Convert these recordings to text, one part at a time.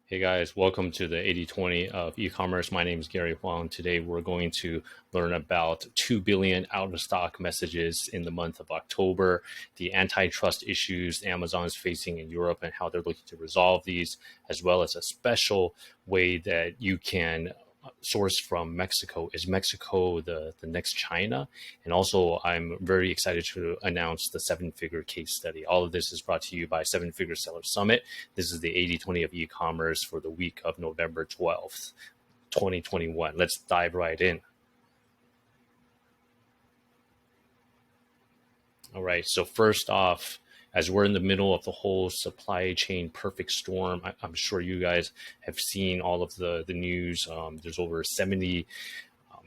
Hey guys, welcome to the 80/20 of e-commerce. My name is Gary Huang. Today we're going to learn about 2 billion out of stock messages in the month of October, the antitrust issues Amazon is facing in Europe and how they're looking to resolve these, as well as a special way that you can source from Mexico. Is Mexico the next China? And also, I'm very excited to announce the seven-figure case study. All of this is brought to you by Seven Figure Seller Summit. This is the 80/20 of e-commerce for the week of November 12th, 2021. Let's dive right in. All right. So first off, as we're in the middle of the whole supply chain perfect storm, I'm sure you guys have seen all of the news. There's over 70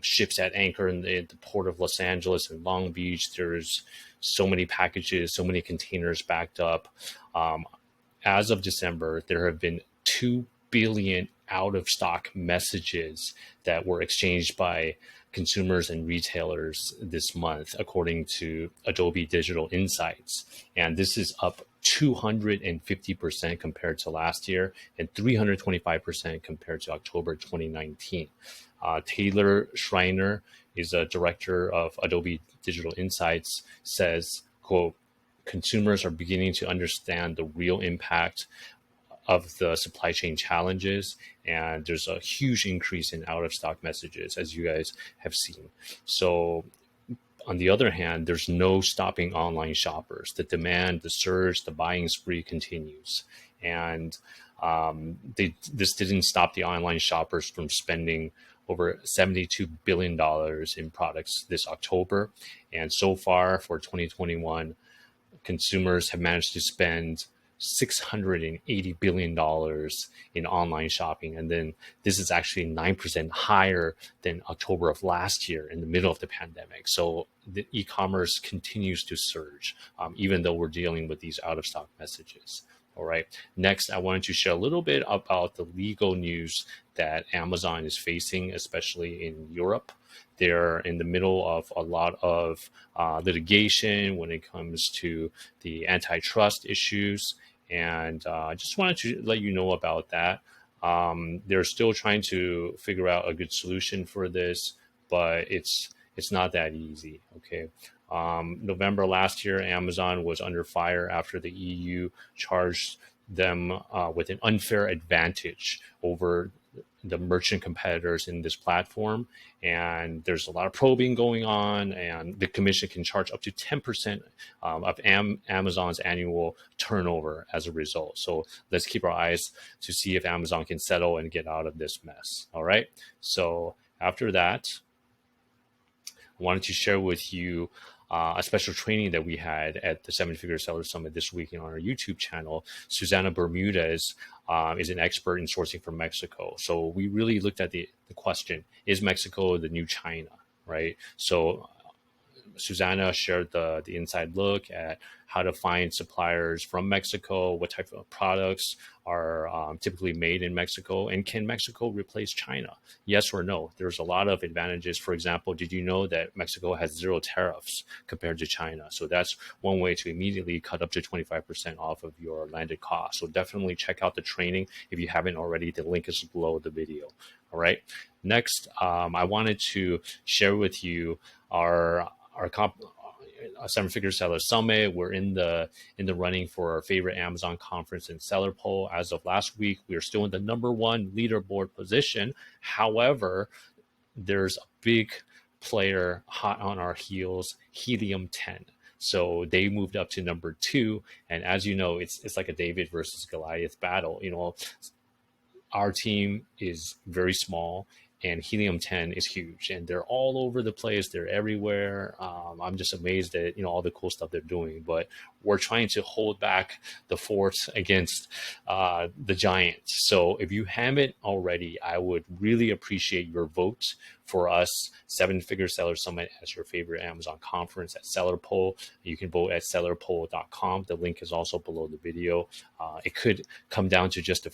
ships at anchor in the port of Los Angeles and Long Beach. There's so many packages, so many containers backed up. Um, as of December, there have been 2 billion out of stock messages that were exchanged by consumers and retailers this month, according to Adobe Digital Insights. And this is up 250% compared to last year and 325% compared to October 2019. Taylor Schreiner is a director of Adobe Digital Insights, says, quote, consumers are beginning to understand the real impact of the supply chain challenges, and there's a huge increase in out of stock messages, as you guys have seen. So on the other hand, there's no stopping online shoppers. The demand, the surge, the buying spree continues. And this didn't stop the online shoppers from spending over $72 billion in products this October. And so far for 2021, consumers have managed to spend $680 billion in online shopping. And then this is actually 9% higher than October of last year in the middle of the pandemic. So the e-commerce continues to surge, even though we're dealing with these out of stock messages. All right. Next, I wanted to share a little bit about the legal news that Amazon is facing, especially in Europe. They're in the middle of a lot of litigation when it comes to the antitrust issues. And I just wanted to let you know about that. They're still trying to figure out a good solution for this, but it's not that easy. Okay. November last year, Amazon was under fire after the EU charged them with an unfair advantage over the merchant competitors in this platform. And there's a lot of probing going on, and the commission can charge up to 10% of Amazon's annual turnover as a result. So let's keep our eyes to see if Amazon can settle and get out of this mess. All right. So after that, I wanted to share with you a special training that we had at the Seven Figure Seller Summit this week on our YouTube channel. Susana Bermudez is an expert in sourcing from Mexico. So we really looked at the question, is Mexico the new China, right? So Susana shared the inside look at how to find suppliers from Mexico, what type of products are typically made in Mexico, and can Mexico replace China? Yes or no? There's a lot of advantages. For example, did you know that Mexico has zero tariffs compared to China? So that's one way to immediately cut up to 25% off of your landed cost. So definitely check out the training if you haven't already. The link is below the video. All right. Next, I wanted to share with you our Seven Figure Seller Summit. We're in the running for our favorite Amazon conference and seller poll. As of last week, we are still in the #1 leaderboard position. However, there's a big player hot on our heels, Helium 10. So they moved up to #2. And as you know, it's like a David versus Goliath battle. You know, our team is very small and Helium 10 is huge, and they're all over the place. They're everywhere. I'm just amazed at all the cool stuff they're doing. But we're trying to hold back the fort against the giants. So if you haven't already, I would really appreciate your vote for us, Seven Figure Seller Summit, as your favorite Amazon conference at Seller Poll. You can vote at sellerpoll.com. The link is also below the video. It could come down to just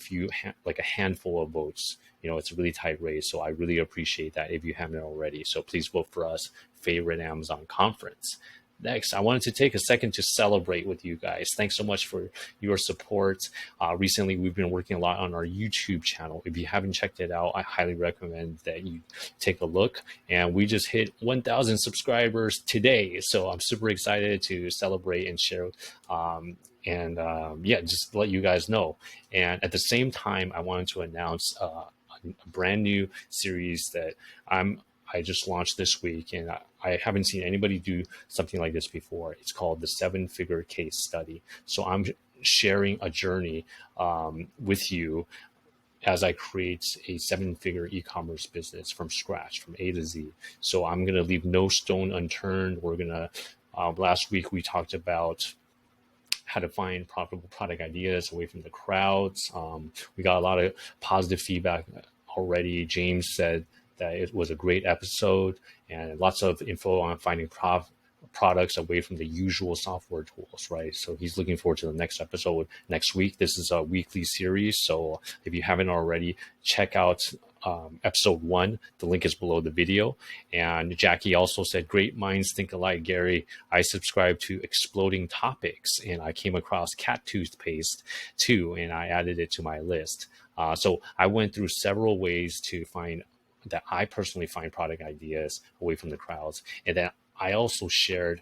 like a handful of votes. It's a really tight race. So I really appreciate that if you haven't already. So please vote for us, favorite Amazon conference. Next, I wanted to take a second to celebrate with you guys. Thanks so much for your support. Recently, we've been working a lot on our YouTube channel. If you haven't checked it out, I highly recommend that you take a look. And we just hit 1,000 subscribers today. So I'm super excited to celebrate and share. Yeah, just let you guys know. And at the same time, I wanted to announce a brand new series that I just launched this week, and I haven't seen anybody do something like this before. It's called the 7-Figure Case Study. So I'm sharing a journey with you as I create a 7-figure e-commerce business from scratch, from A to Z. So I'm going to leave no stone unturned. We're going to, last week we talked about how to find profitable product ideas away from the crowds. We got a lot of positive feedback already. James said that it was a great episode and lots of info on finding products away from the usual software tools, right? So he's looking forward to the next episode next week. This is a weekly series. So if you haven't already, check out episode 1. The link is below the video. And Jackie also said, great minds think alike, Gary. I subscribe to Exploding Topics and I came across cat toothpaste too, and I added it to my list. So I went through several ways to find that I personally find product ideas away from the crowds. And then I also shared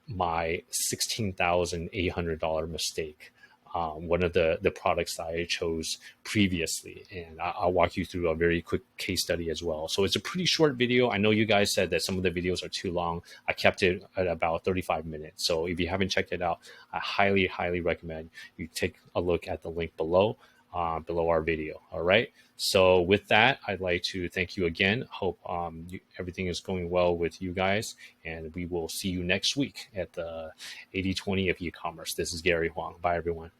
my $16,800 mistake. One of the products that I chose previously. And I'll walk you through a very quick case study as well. So it's a pretty short video. I know you guys said that some of the videos are too long. I kept it at about 35 minutes. So if you haven't checked it out, I highly, highly recommend you take a look at the link below our video. All right. So with that, I'd like to thank you again. Hope everything is going well with you guys. And we will see you next week at the 80/20 of e-commerce. This is Gary Huang. Bye, everyone.